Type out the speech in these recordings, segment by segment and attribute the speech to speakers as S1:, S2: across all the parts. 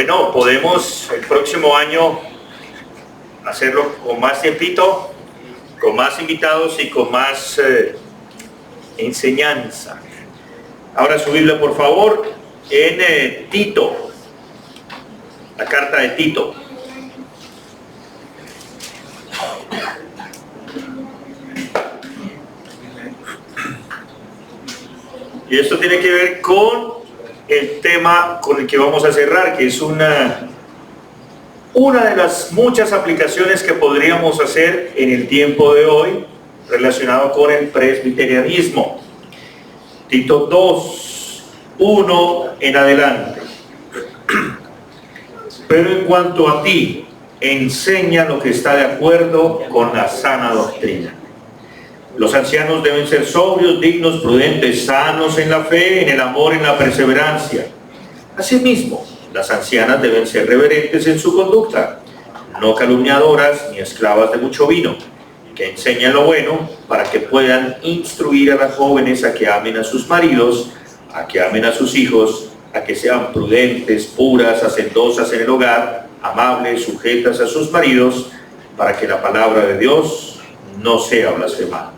S1: Bueno, podemos el próximo año hacerlo con más tiempito, con más invitados y con más enseñanza. Ahora su Biblia, por favor, en Tito, la carta de Tito. Y esto tiene que ver con el tema con el que vamos a cerrar, que es una de las muchas aplicaciones que podríamos hacer en el tiempo de hoy relacionado con el presbiterianismo. Tito 2, 1 en adelante. Pero en cuanto a ti, enseña lo que está de acuerdo con la sana doctrina. Los ancianos deben ser sobrios, dignos, prudentes, sanos en la fe, en el amor, en la perseverancia. Asimismo, las ancianas deben ser reverentes en su conducta, no calumniadoras ni esclavas de mucho vino, que enseñen lo bueno para que puedan instruir a las jóvenes a que amen a sus maridos, a que amen a sus hijos, a que sean prudentes, puras, hacendosas en el hogar, amables, sujetas a sus maridos, para que la palabra de Dios no sea blasfemada.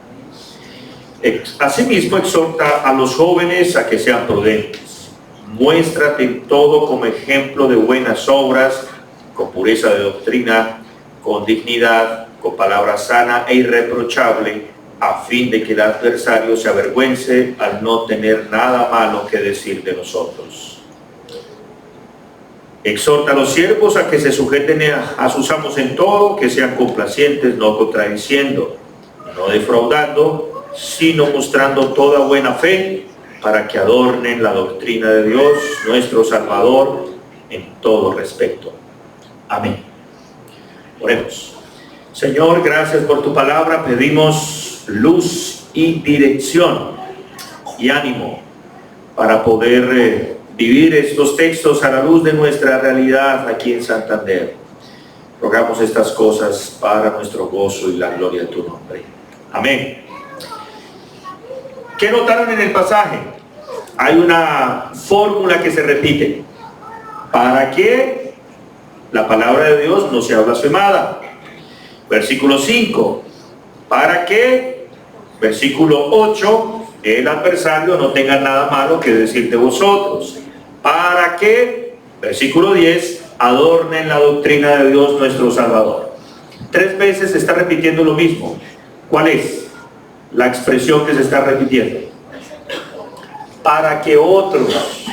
S1: Asimismo, exhorta a los jóvenes a que sean prudentes. Muéstrate en todo como ejemplo de buenas obras, con pureza de doctrina, con dignidad, con palabra sana e irreprochable, a fin de que el adversario se avergüence al no tener nada malo que decir de nosotros. Exhorta a los siervos a que se sujeten a sus amos en todo, que sean complacientes, no contradiciendo, no defraudando, sino mostrando toda buena fe, para que adornen la doctrina de Dios, nuestro Salvador, en todo respecto. Amén. Oremos. Señor, gracias por tu palabra. Pedimos luz y dirección y ánimo para poder vivir estos textos a la luz de nuestra realidad aquí en Santander. Rogamos estas cosas para nuestro gozo y la gloria de tu nombre. Amén. ¿Qué notaron en el pasaje? Hay una fórmula que se repite. ¿Para qué la palabra de Dios no sea blasfemada? Versículo 5. ¿Para qué? Versículo 8. El adversario no tenga nada malo que decir de vosotros. ¿Para qué? Versículo 10. Adornen la doctrina de Dios nuestro Salvador. 3 veces se está repitiendo lo mismo. ¿Cuál es la expresión que se está repitiendo? Para que otros,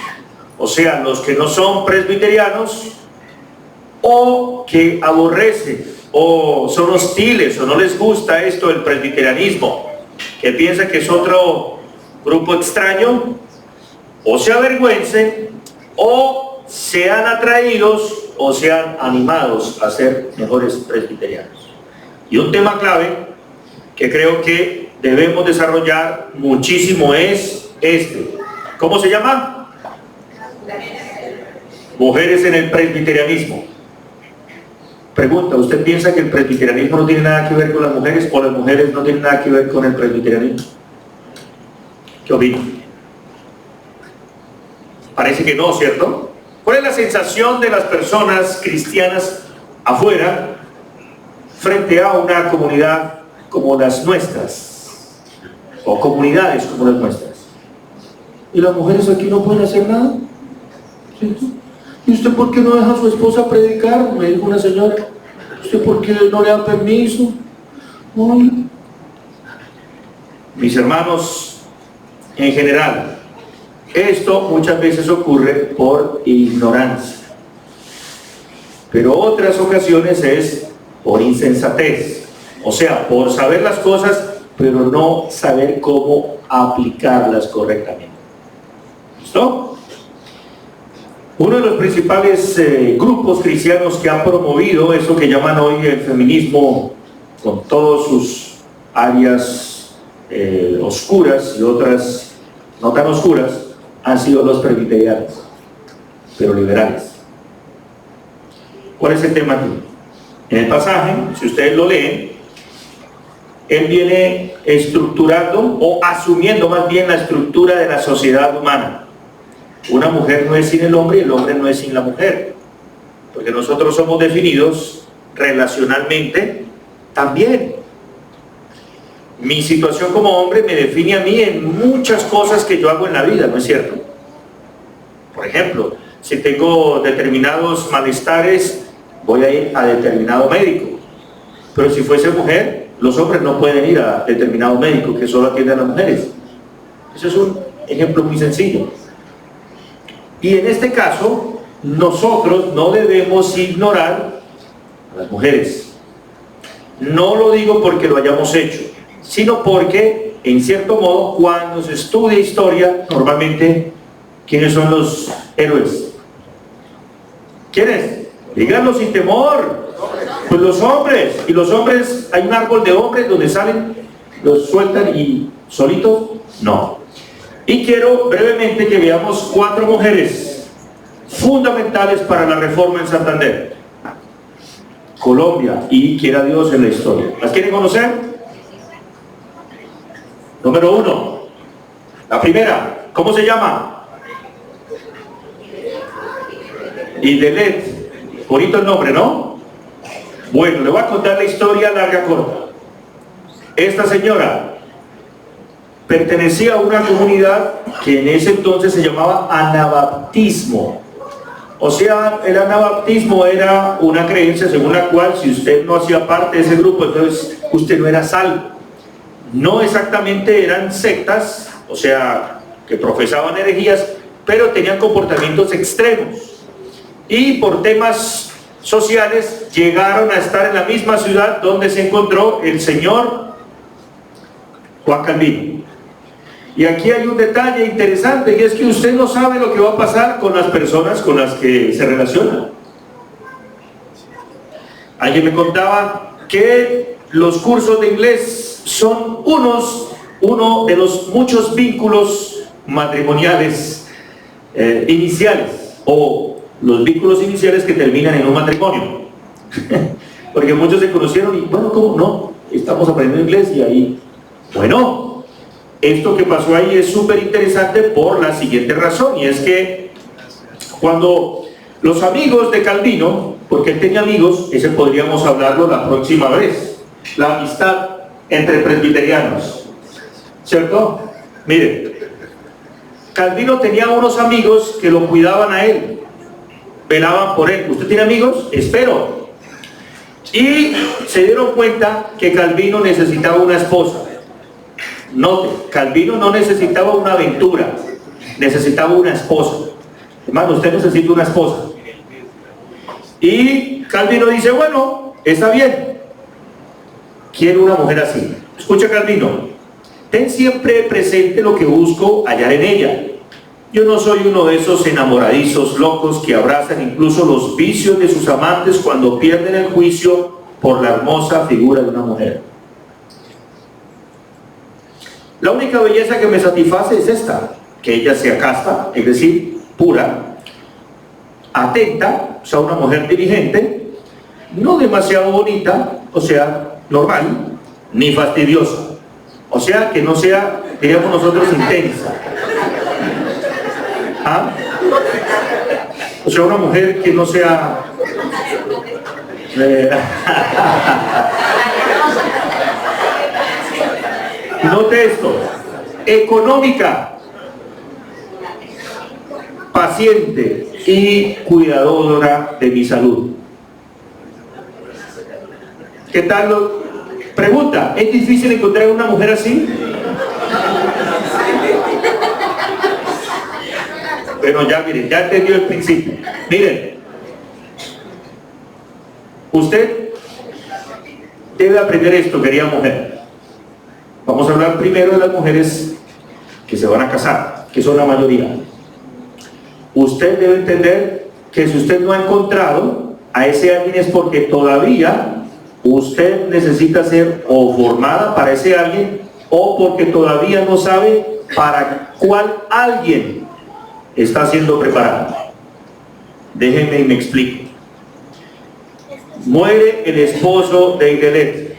S1: o sea, los que no son presbiterianos, o que aborrecen, o son hostiles, o no les gusta esto del presbiterianismo, que piensan que es otro grupo extraño, o se avergüencen, o sean atraídos, o sean animados a ser mejores presbiterianos. Y un tema clave que creo que debemos desarrollar muchísimo es este. ¿Cómo se llama? Mujeres en el presbiterianismo. Pregunta, ¿usted piensa que el presbiterianismo no tiene nada que ver con las mujeres o las mujeres no tienen nada que ver con el presbiterianismo? ¿Qué opinan? Parece que no, ¿cierto? ¿Cuál es la sensación de las personas cristianas afuera frente a una comunidad como las nuestras, o comunidades como las nuestras? ¿Y las mujeres aquí no pueden hacer nada? ¿Cierto? ¿Y usted por qué no deja a su esposa predicar? Me dijo una señora. ¿Usted por qué no le da permiso? Ay. Mis hermanos, en general, esto muchas veces ocurre por ignorancia, pero otras ocasiones es por insensatez, o sea, por saber las cosas, pero no saber cómo aplicarlas correctamente. ¿Listo? Uno de los principales grupos cristianos que han promovido eso que llaman hoy el feminismo, con todas sus áreas oscuras y otras no tan oscuras, han sido los presbiterianos, pero liberales. ¿Cuál es el tema aquí? En el pasaje, si ustedes lo leen, él viene estructurando o asumiendo más bien la estructura de la sociedad humana. Una mujer no es sin el hombre y el hombre no es sin la mujer. porque nosotros somos definidos relacionalmente también. Mi situación como hombre me define a mí en muchas cosas que yo hago en la vida, ¿no es cierto? Por ejemplo, si tengo determinados malestares, voy a ir a determinado médico. Pero si fuese mujer, los hombres no pueden ir a determinado médico que solo atiende a las mujeres. Ese es un ejemplo muy sencillo. Y en este caso, nosotros no debemos ignorar a las mujeres. No lo digo porque lo hayamos hecho, sino porque, en cierto modo, cuando se estudia historia, normalmente, ¿quiénes son los héroes? ¿Quiénes? Díganlo sin temor. Pues los hombres. Y los hombres, hay un árbol de hombres donde salen, los sueltan y solitos, no. Y quiero brevemente que veamos 4 mujeres fundamentales para la reforma en Santander, Colombia y quiera Dios en la historia. ¿Las quieren conocer? Número 1, la primera, ¿cómo se llama? Idelette, bonito el nombre, ¿no? Bueno, le voy a contar la historia larga corta. Esta señora pertenecía a una comunidad que en ese entonces se llamaba anabaptismo. O sea, el anabaptismo era una creencia según la cual si usted no hacía parte de ese grupo, entonces usted no era salvo. No exactamente eran sectas, o sea, que profesaban herejías, pero tenían comportamientos extremos. Y por temas sociales llegaron a estar en la misma ciudad donde se encontró el señor Juan Calvino. Y aquí hay un detalle interesante, y es que usted no sabe lo que va a pasar con las personas con las que se relaciona. Alguien me contaba que los cursos de inglés son uno de los muchos vínculos matrimoniales iniciales, o los vínculos iniciales que terminan en un matrimonio. Porque muchos se conocieron y, bueno, ¿cómo no? Estamos aprendiendo inglés y ahí, bueno, esto que pasó ahí es súper interesante por la siguiente razón, y es que cuando los amigos de Calvino, porque él tenía amigos, ese podríamos hablarlo la próxima vez, la amistad entre presbiterianos, ¿cierto? Miren, Calvino tenía unos amigos que lo cuidaban a él, velaban por él. ¿Usted tiene amigos? Espero. Y se dieron cuenta que Calvino necesitaba una esposa. Note, Calvino no necesitaba una aventura, necesitaba una esposa. Hermano, usted necesita una esposa. Y Calvino dice, bueno, está bien, quiero una mujer así. Escucha, Calvino, ten siempre presente lo que busco hallar en ella. Yo no soy uno de esos enamoradizos locos que abrazan incluso los vicios de sus amantes cuando pierden el juicio por la hermosa figura de una mujer. La única belleza que me satisface es esta, que ella sea casta, es decir, pura, atenta, o sea, una mujer diligente, no demasiado bonita, o sea, normal, ni fastidiosa, o sea, que no sea, diríamos nosotros, intensa. ¿Ah? O sea, una mujer que no sea... Note esto, económica, paciente y cuidadora de mi salud. ¿Qué tal? Pregunta, ¿es difícil encontrar una mujer así? Bueno, ya miren, ya entendió el principio. Miren, usted debe aprender esto, querida mujer. Vamos a hablar primero de las mujeres que se van a casar, que son la mayoría. Usted debe entender que si usted no ha encontrado a ese alguien es porque todavía usted necesita ser o formada para ese alguien, o porque todavía no sabe para cuál alguien está siendo preparado. Déjenme y me explico. Muere el esposo de Idelette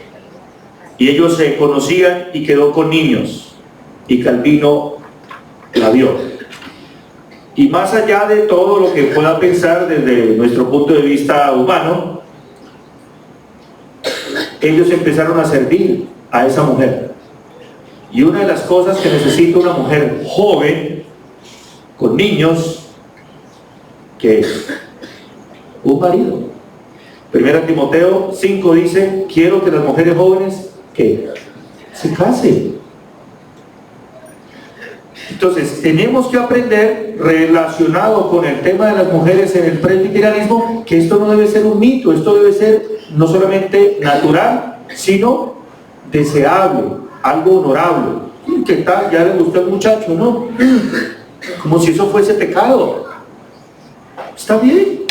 S1: y ellos se conocían y quedó con niños, y Calvino la vio. Y más allá de todo lo que pueda pensar desde nuestro punto de vista humano, ellos empezaron a servir a esa mujer. Y una de las cosas que necesita una mujer joven, con niños, que es un marido. Primera Timoteo 5 dice, quiero que las mujeres jóvenes que se casen. Entonces, tenemos que aprender, relacionado con el tema de las mujeres en el presbiterianismo, que esto no debe ser un mito, esto debe ser no solamente natural, sino deseable, algo honorable. ¿Qué tal? Ya le gustó al muchacho, ¿no? Como si eso fuese pecado. Está bien.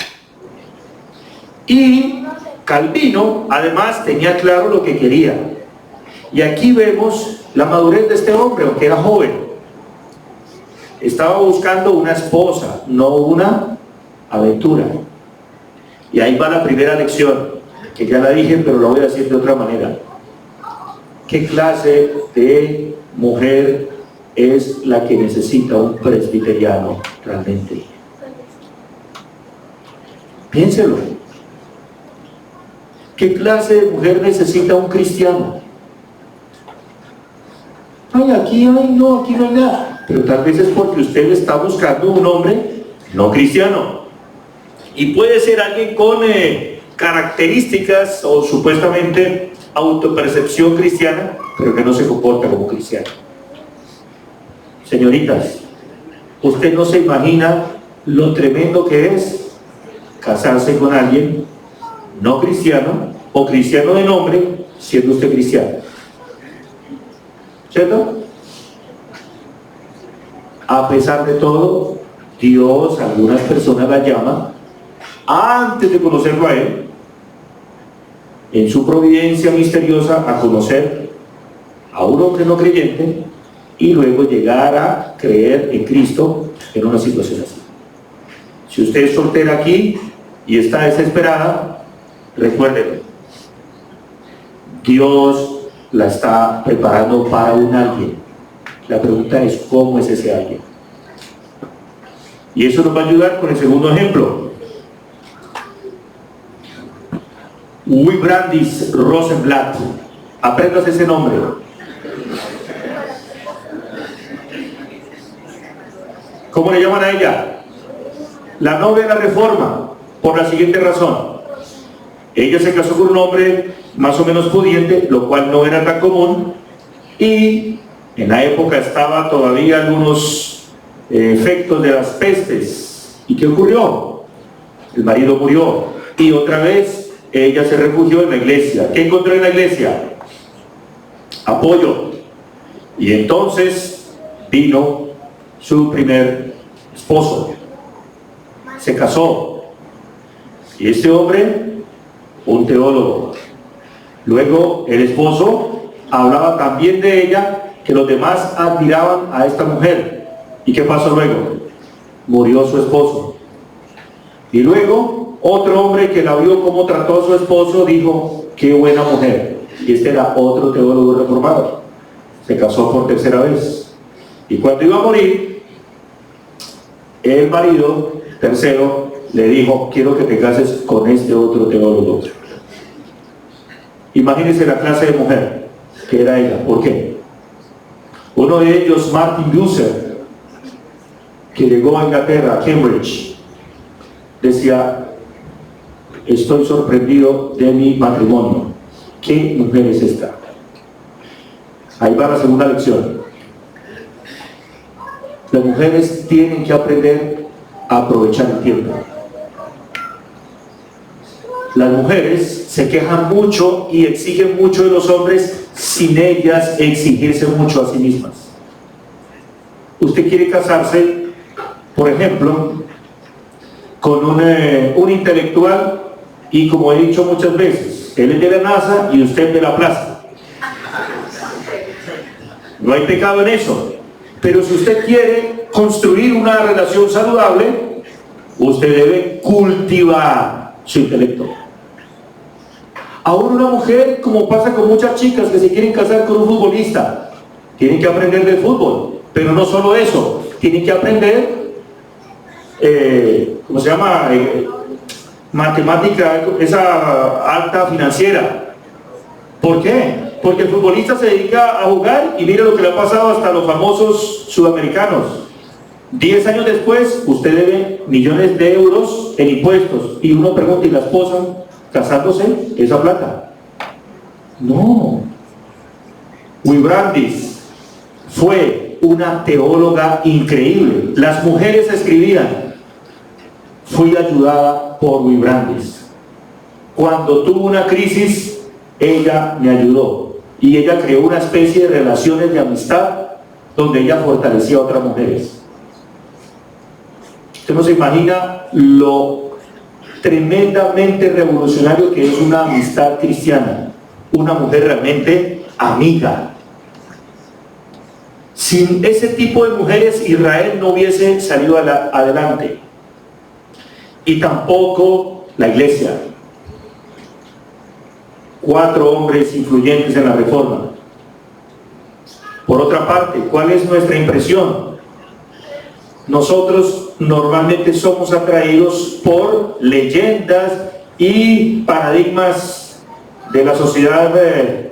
S1: Y Calvino, además, tenía claro lo que quería. Y aquí vemos la madurez de este hombre, aunque era joven. Estaba buscando una esposa, no una aventura. Y ahí va la primera lección, que ya la dije, pero la voy a decir de otra manera. ¿Qué clase de mujer es la que necesita un presbiteriano realmente? Piénselo. ¿Qué clase de mujer necesita un cristiano? Ay, aquí no hay nada. Pero tal vez es porque usted está buscando un hombre no cristiano. Y puede ser alguien con características o supuestamente autopercepción cristiana, pero que no se comporta como cristiano. Señoritas, usted no se imagina lo tremendo que es casarse con alguien no cristiano o cristiano de nombre, siendo usted cristiano. ¿Cierto? A pesar de todo, Dios, algunas personas la llaman, antes de conocerlo a Él, en su providencia misteriosa, a conocer a un hombre no creyente y luego llegar a creer en Cristo en una situación así. Si usted es soltera aquí y está desesperada, recuérdelo, Dios la está preparando para un alguien. La pregunta es, ¿cómo es ese alguien? Y eso nos va a ayudar con el segundo ejemplo. Brandis Rosenblatt. Aprendas ese nombre. ¿Cómo le llaman a ella? La novia de la Reforma, por la siguiente razón. Ella se casó con un hombre más o menos pudiente, lo cual no era tan común, y en la época estaba todavía algunos efectos de las pestes. ¿Y qué ocurrió? El marido murió y otra vez ella se refugió en la iglesia. ¿Qué encontró en la iglesia? Apoyo. Y entonces vino su primer esposo. Se casó. Y este hombre, un teólogo. Luego el esposo hablaba también de ella, que los demás admiraban a esta mujer. ¿Y qué pasó luego? Murió su esposo. Y luego otro hombre que la vio cómo trató a su esposo dijo, qué buena mujer. Y este era otro teólogo reformado. Se casó por tercera vez. Y cuando iba a morir, el marido tercero le dijo, quiero que te cases con este otro teólogo. Imagínense la clase de mujer que era ella. ¿Por qué? Uno de ellos, Martin Luther, que llegó a Inglaterra, a Cambridge, decía, estoy sorprendido de mi matrimonio. ¿Qué mujer es esta? Ahí va la segunda lección. Las mujeres tienen que aprender a aprovechar el tiempo. Las mujeres se quejan mucho y exigen mucho de los hombres sin ellas exigirse mucho a sí mismas. Usted quiere casarse, por ejemplo, con un intelectual y, como he dicho muchas veces, él es de la NASA y usted de la plaza. No hay pecado en eso. Pero si usted quiere construir una relación saludable, usted debe cultivar su intelecto. Ahora una mujer, como pasa con muchas chicas que se quieren casar con un futbolista, tienen que aprender del fútbol, pero no solo eso, tienen que aprender ¿cómo se llama? Matemática, esa alta financiera. ¿Por qué? Porque el futbolista se dedica a jugar y mire lo que le ha pasado hasta a los famosos sudamericanos. 10 años después, usted debe millones de euros en impuestos. Y uno pregunta, ¿y la esposa casándose esa plata? No. Wibrandis fue una teóloga increíble. Las mujeres escribían. Fui ayudada por Wibrandis. Cuando tuvo una crisis, ella me ayudó. Y ella creó una especie de relaciones de amistad donde ella fortalecía a otras mujeres. Usted no se imagina lo tremendamente revolucionario que es una amistad cristiana, una mujer realmente amiga. Sin ese tipo de mujeres, Israel no hubiese salido adelante, y tampoco la iglesia. 4 hombres influyentes en la Reforma. Por otra parte, ¿cuál es nuestra impresión? Nosotros normalmente somos atraídos por leyendas y paradigmas de la sociedad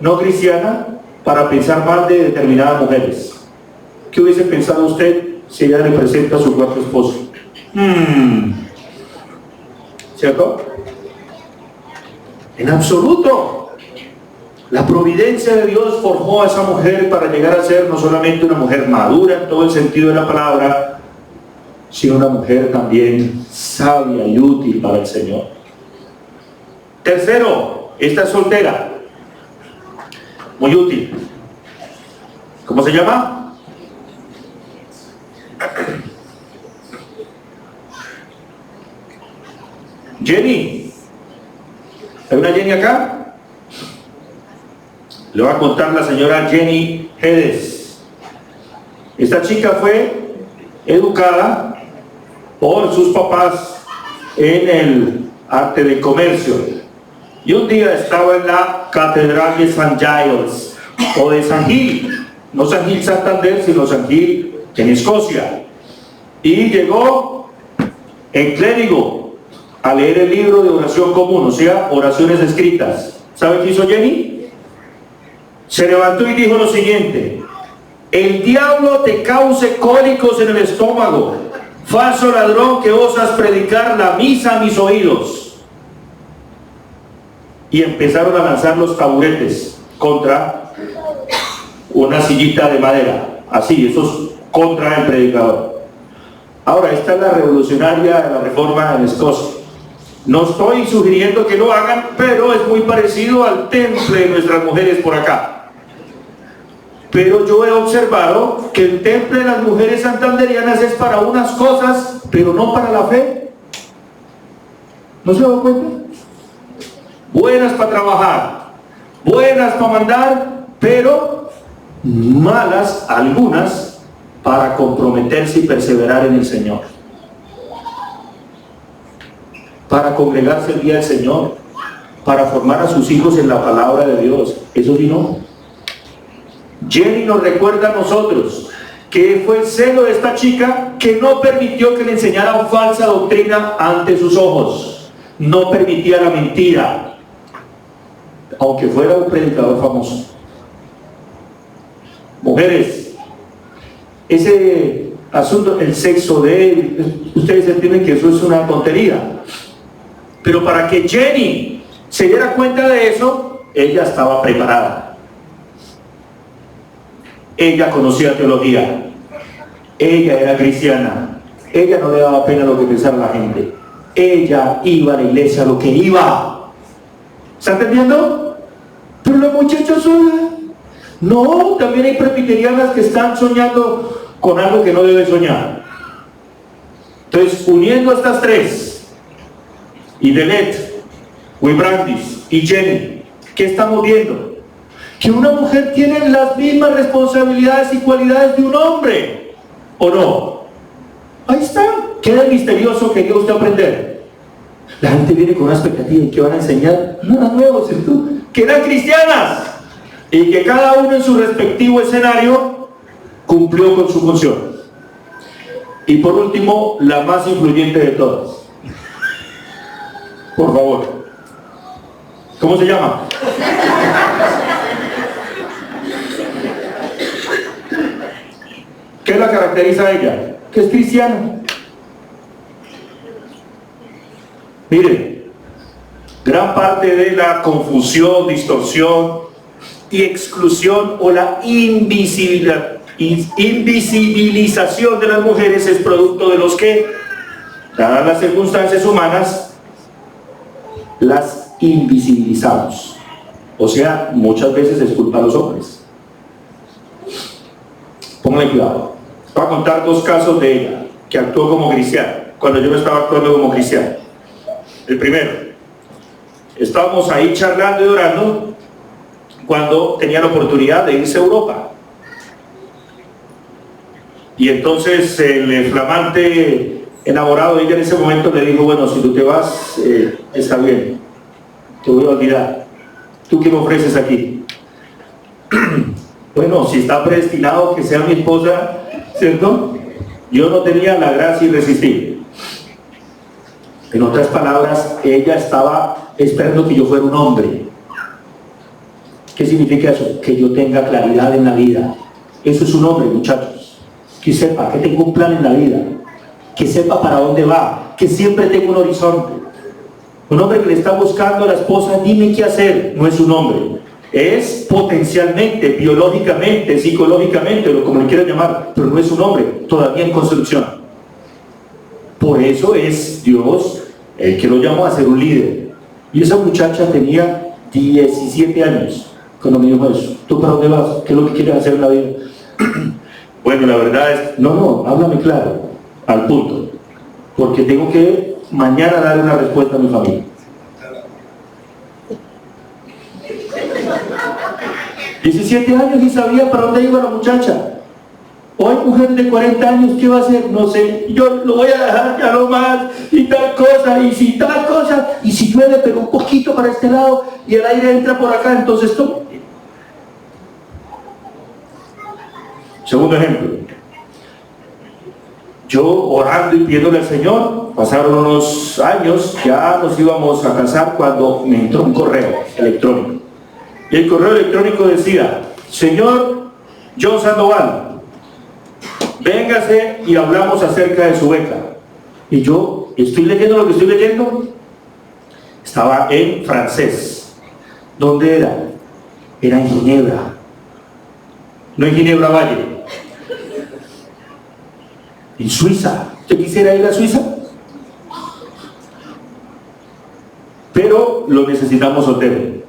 S1: no cristiana para pensar mal de determinadas mujeres. ¿Qué hubiese pensado usted si ella le presenta a su cuarto esposo? ¿Cierto? En absoluto. La providencia de Dios forjó a esa mujer para llegar a ser no solamente una mujer madura en todo el sentido de la palabra, sino una mujer también sabia y útil para el Señor. Tercero, esta es soltera, muy útil. ¿Cómo se llama? Jenny. ¿Hay una Jenny acá? Le va a contar la señora Jenny Hedges. Esta chica fue educada por sus papás en el arte del comercio. Y un día estaba en la catedral de St. Giles, o de San Gil, no San Gil Santander, sino San Gil en Escocia. Y llegó en clérigo a leer el libro de oración común, o sea, oraciones escritas. ¿Sabe qué hizo Jenny? Se levantó y dijo lo siguiente: el diablo te cause cólicos en el estómago, falso ladrón que osas predicar la misa a mis oídos. Y empezaron a lanzar los taburetes contra una sillita de madera, así, eso es contra el predicador. Ahora, esta es la revolucionaria de la Reforma en Escocia. No estoy sugiriendo que lo hagan, pero es muy parecido al temple de nuestras mujeres por acá. Pero yo he observado que el temple de las mujeres santanderianas es para unas cosas, pero no para la fe. ¿No se dan cuenta? Buenas para trabajar, buenas para mandar, pero malas algunas para comprometerse y perseverar en el Señor. Para congregarse el día del Señor, para formar a sus hijos en la palabra de Dios. Eso sí no. Jenny nos recuerda a nosotros que fue el celo de esta chica que no permitió que le enseñara falsa doctrina ante sus ojos. No permitía la mentira, aunque fuera un predicador famoso. Mujeres, ese asunto, el sexo de él, ustedes entienden que eso es una tontería. Pero para que Jenny se diera cuenta de eso, ella estaba preparada. Ella conocía teología, ella era cristiana, ella no le daba pena lo que pensara la gente, ella iba a la iglesia a lo que iba. ¿Está entendiendo? Pero la muchacha sola, no, también hay presbiterianas que están soñando con algo que no debe soñar. Entonces, uniendo a estas tres, Idelette, Wibrandis y Jenny, ¿qué estamos viendo? Que una mujer tiene las mismas responsabilidades y cualidades de un hombre, ¿o no? Ahí está. ¿Qué es misterioso que quiere usted aprender? La gente viene con una expectativa y que van a enseñar nada nuevo, ¿cierto? Que eran cristianas y que cada uno en su respectivo escenario cumplió con su función. Y por último, la más influyente de todas. Por favor. ¿Cómo se llama? ¿Qué la caracteriza a ella? Que es cristiana. Miren, gran parte de la confusión, distorsión y exclusión o la invisibilización de las mujeres es producto de los que, dadas las circunstancias humanas, las invisibilizamos. O sea, muchas veces es culpa de los hombres. Pónganle cuidado. Voy a contar dos casos de ella que actuó como cristiana cuando yo no estaba actuando como cristiano. El primero, estábamos ahí charlando y orando cuando tenía la oportunidad de irse a Europa. Y entonces el flamante enamorado de ella en ese momento le dijo: bueno, si tú te vas, está bien, te voy a olvidar. ¿Tú qué me ofreces aquí? Bueno, si está predestinado que sea mi esposa, ¿cierto? Yo no tenía la gracia irresistible. En otras palabras, ella estaba esperando que yo fuera un hombre. ¿Qué significa eso? Que yo tenga claridad en la vida. Eso es un hombre, muchachos. Que sepa que tengo un plan en la vida. Que sepa para dónde va. Que siempre tengo un horizonte. Un hombre que le está buscando a la esposa, dime qué hacer. No es un hombre. Es potencialmente, biológicamente, psicológicamente, o como le quieran llamar, pero no es un hombre, todavía en construcción. Por eso es Dios el que lo llamó a ser un líder. Y esa muchacha tenía 17 años cuando me dijo eso. ¿Tú para dónde vas? ¿Qué es lo que quieres hacer en la vida? Bueno, la verdad es, no, háblame claro, al punto, porque tengo que mañana dar una respuesta a mi familia. 17 años y sabía para dónde iba la muchacha. Hoy mujer de 40 años, ¿qué va a hacer? No sé, yo lo voy a dejar ya no más, y tal cosa, y si tal cosa, y si llueve pero un poquito para este lado, y el aire entra por acá, entonces toma. Segundo ejemplo, yo orando y pidiéndole al Señor, pasaron unos años, ya nos íbamos a casar cuando me entró un correo electrónico. Y el correo electrónico decía: señor John Sandoval, véngase y hablamos acerca de su beca. Y yo estoy leyendo lo que estoy leyendo. Estaba en francés. ¿Dónde era? Era en Ginebra. No en Ginebra Valle. En Suiza. ¿Usted quisiera ir a Suiza? Pero lo necesitamos soltero.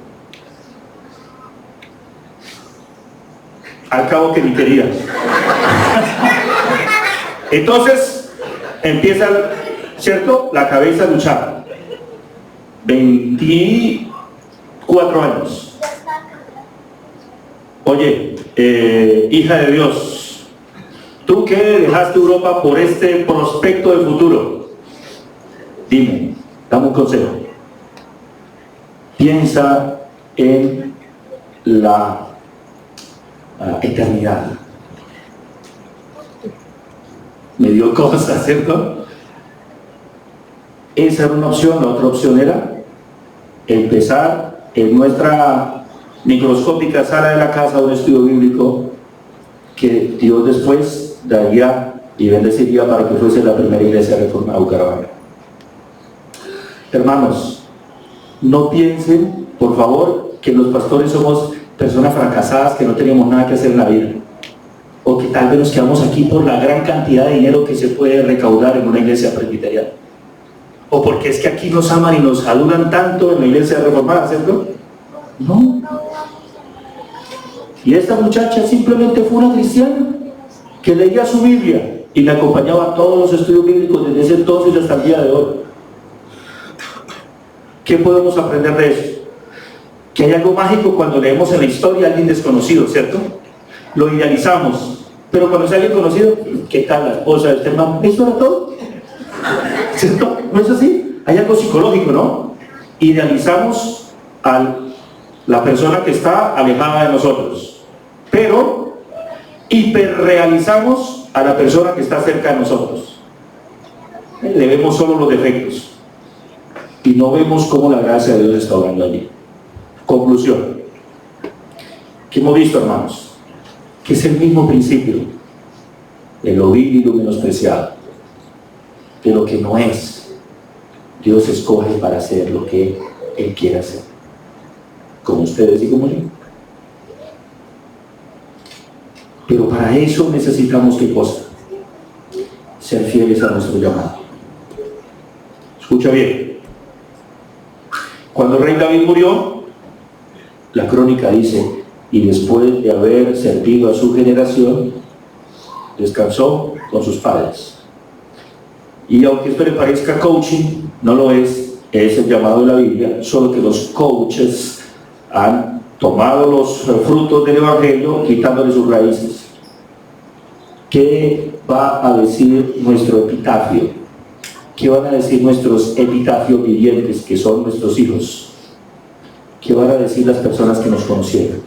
S1: Al cabo que ni quería. Entonces empieza, ¿cierto?, la cabeza a luchar. 24 años. Oye, hija de Dios, tú que dejaste Europa por este prospecto de futuro, dime, dame un consejo. Piensa en la eternidad. Me dio cosas, ¿cierto? Esa era una opción. La otra opción era empezar en nuestra microscópica sala de la casa un estudio bíblico que Dios después daría y bendeciría para que fuese la primera iglesia reformada de Bucaramanga. Hermanos, no piensen, por favor, que los pastores somos personas fracasadas que no tenemos nada que hacer en la vida, o que tal vez nos quedamos aquí por la gran cantidad de dinero que se puede recaudar en una iglesia presbiteriana, o porque es que aquí nos aman y nos adulan tanto en la iglesia reformada, ¿cierto? No. Y esta muchacha simplemente fue una cristiana que leía su Biblia y le acompañaba a todos los estudios bíblicos desde ese entonces hasta el día de hoy. ¿Qué podemos aprender de eso? Que hay algo mágico cuando leemos en la historia a alguien desconocido, ¿cierto? Lo idealizamos, pero cuando es alguien conocido, ¿qué tal la esposa de este hermano? ¿Eso era todo? ¿Cierto? ¿No es así? Hay algo psicológico, ¿no? Idealizamos a la persona que está alejada de nosotros, pero hiperrealizamos a la persona que está cerca de nosotros.
S2: Le vemos solo los defectos y no vemos cómo la gracia de Dios está obrando allí. Conclusión. ¿Qué hemos visto, hermanos? Que es el mismo principio de lo vil y lo menospreciado, de lo que no es. Dios escoge para hacer lo que Él quiere hacer, como ustedes y como yo. Pero para eso necesitamos, ¿qué cosa? Ser fieles a nuestro llamado. Escucha bien. Cuando el rey David murió, la crónica dice, y después de haber servido a su generación, descansó con sus padres. Y aunque esto le parezca coaching, no lo es el llamado de la Biblia, solo que los coaches han tomado los frutos del Evangelio, quitándole sus raíces. ¿Qué va a decir nuestro epitafio? ¿Qué van a decir nuestros epitafios vivientes, que son nuestros hijos? ¿Qué van a decir las personas que nos conocieron?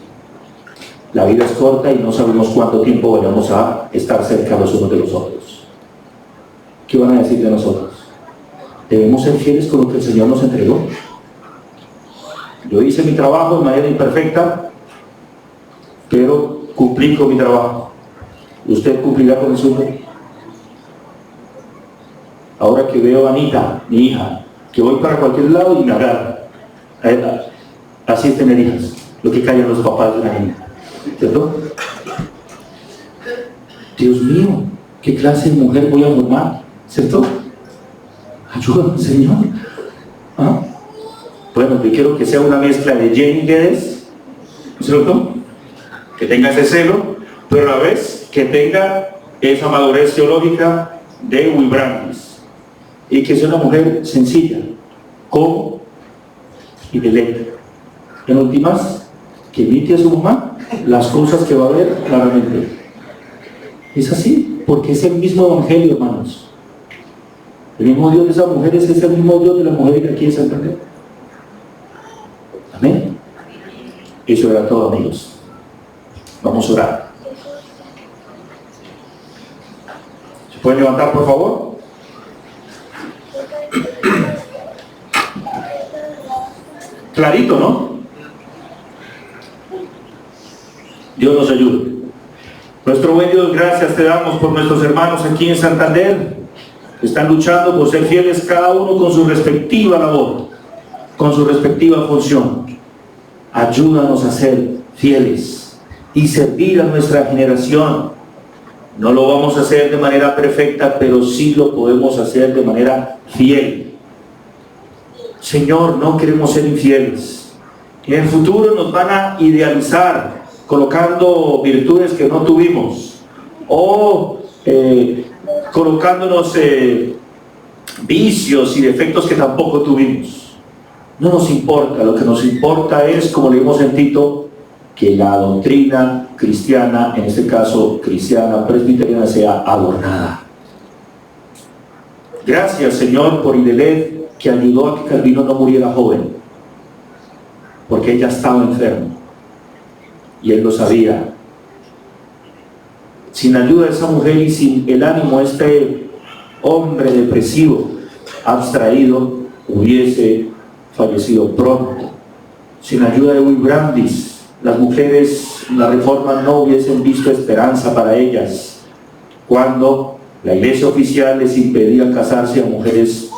S2: La vida es corta y no sabemos cuánto tiempo vayamos a estar cerca los unos de los otros. ¿Qué van a decir de nosotros? Debemos ser fieles con lo que el Señor nos entregó. Yo hice mi trabajo de manera imperfecta, pero cumplí con mi trabajo. ¿Usted cumplirá con el suyo? Ahora que veo a Anita, mi hija, que voy para cualquier lado y me agarra. Así es tener hijas, lo que callan los papás de una niña. ¿Cierto? Dios mío, ¿qué clase de mujer voy a formar? ¿Cierto? Ayúdame, Señor. ¿Ah? Bueno, yo quiero que sea una mezcla de Jenny Guedes, ¿cierto? Que tenga ese celo, pero a la vez que tenga esa madurez teológica de Will Brandis, y que sea una mujer sencilla, como y delecta. En últimas, que imite a su mamá las cosas que va a ver claramente. Es así, porque es el mismo evangelio, hermanos. El mismo Dios de esas mujeres es el mismo Dios de las mujeres que aquí en Santander. Amén. Eso era todo, amigos. Vamos a orar. ¿Se pueden levantar, por favor? Clarito, ¿no? Dios nos ayude. Nuestro buen Dios, gracias te damos por nuestros hermanos aquí en Santander, que están luchando por ser fieles cada uno con su respectiva labor, con su respectiva función. Ayúdanos a ser fieles y servir a nuestra generación. No lo vamos a hacer de manera perfecta, pero sí lo podemos hacer de manera fiel. Señor, no queremos ser infieles. En el futuro nos van a idealizar colocando virtudes que no tuvimos o colocándonos vicios y defectos que tampoco tuvimos. No nos importa, lo que nos importa es, como leímos en Tito, que la doctrina cristiana, en este caso cristiana presbiteriana, sea adornada. Gracias, Señor, por Idelette, que ayudó a que Calvino no muriera joven, porque ella estaba enferma y él lo sabía. Sin ayuda de esa mujer y sin el ánimo de este hombre depresivo, abstraído, hubiese fallecido pronto. Sin ayuda de Will Brandis, las mujeres en la Reforma no hubiesen visto esperanza para ellas cuando la iglesia oficial les impedía casarse a mujeres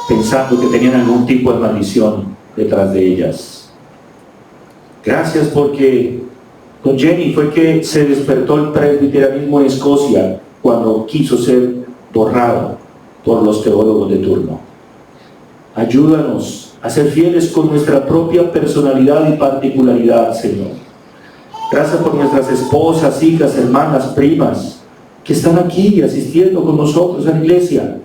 S2: pensando que tenían algún tipo de maldición detrás de ellas. Gracias, porque con Jenny fue que se despertó el presbiterianismo en Escocia cuando quiso ser borrado por los teólogos de turno. Ayúdanos a ser fieles con nuestra propia personalidad y particularidad, Señor. Gracias por nuestras esposas, hijas, hermanas, primas, que están aquí asistiendo con nosotros a la iglesia.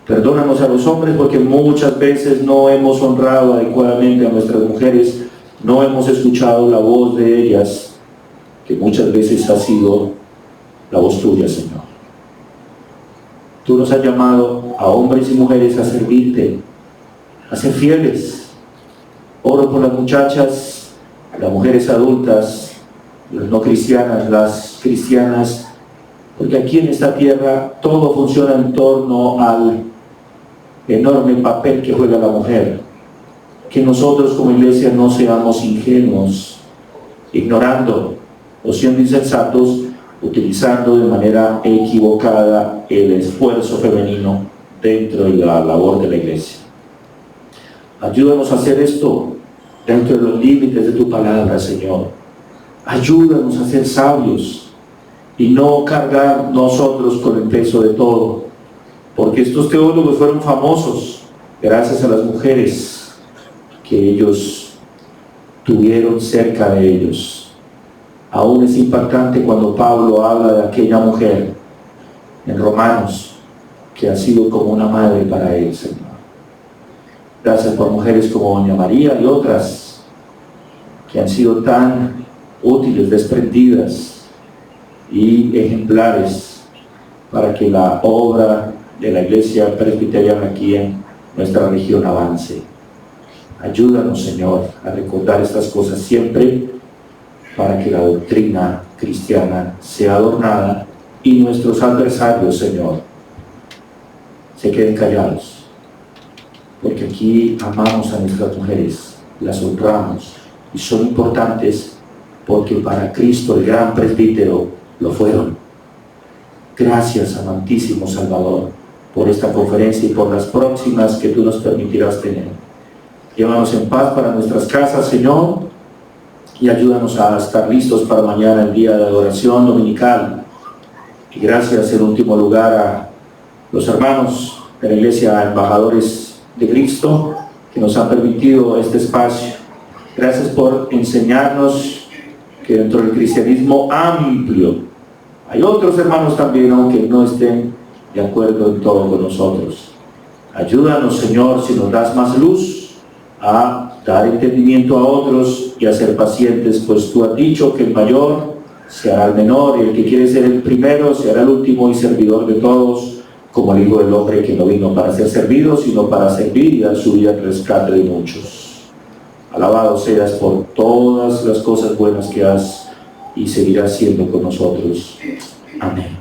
S2: Perdónanos a los hombres porque muchas veces no hemos honrado adecuadamente a nuestras mujeres, no hemos escuchado la voz de ellas, que muchas veces ha sido la voz tuya, Señor. Tú nos has llamado a hombres y mujeres a servirte, a ser fieles. Oro por las muchachas, las mujeres adultas, las no cristianas, las cristianas, porque aquí en esta tierra todo funciona en torno al enorme papel que juega la mujer. Que nosotros como iglesia no seamos ingenuos, ignorando o siendo insensatos, utilizando de manera equivocada el esfuerzo femenino dentro de la labor de la iglesia. Ayúdanos a hacer esto dentro de los límites de tu palabra, Señor. Ayúdanos a ser sabios y no cargar nosotros con el peso de todo, porque estos teólogos fueron famosos gracias a las mujeres que ellos tuvieron cerca de ellos. Aún es impactante cuando Pablo habla de aquella mujer en Romanos que ha sido como una madre para él, Señor. Gracias por mujeres como doña María y otras que han sido tan útiles, desprendidas y ejemplares para que la obra de la iglesia presbiteriana aquí en nuestra región avance. Ayúdanos, Señor, a recordar estas cosas siempre para que la doctrina cristiana sea adornada y nuestros adversarios, Señor, se queden callados. Porque aquí amamos a nuestras mujeres, las honramos y son importantes porque para Cristo, el gran presbítero, lo fueron. Gracias, amantísimo Salvador, por esta conferencia y por las próximas que tú nos permitirás tener. Llévanos en paz para nuestras casas, Señor, y ayúdanos a estar listos para mañana, el día de adoración dominical. Y gracias en último lugar a los hermanos de la Iglesia Embajadores de Cristo que nos han permitido este espacio. Gracias por enseñarnos que dentro del cristianismo amplio hay otros hermanos también, aunque no estén de acuerdo en todo con nosotros. Ayúdanos, Señor, si nos das más luz, a dar entendimiento a otros y a ser pacientes, pues tú has dicho que el mayor se hará el menor y el que quiere ser el primero se hará el último y servidor de todos, como el Hijo del Hombre, que no vino para ser servido, sino para servir y dar su vida al rescate de muchos. Alabado seas por todas las cosas buenas que has y seguirás siendo con nosotros. Amén.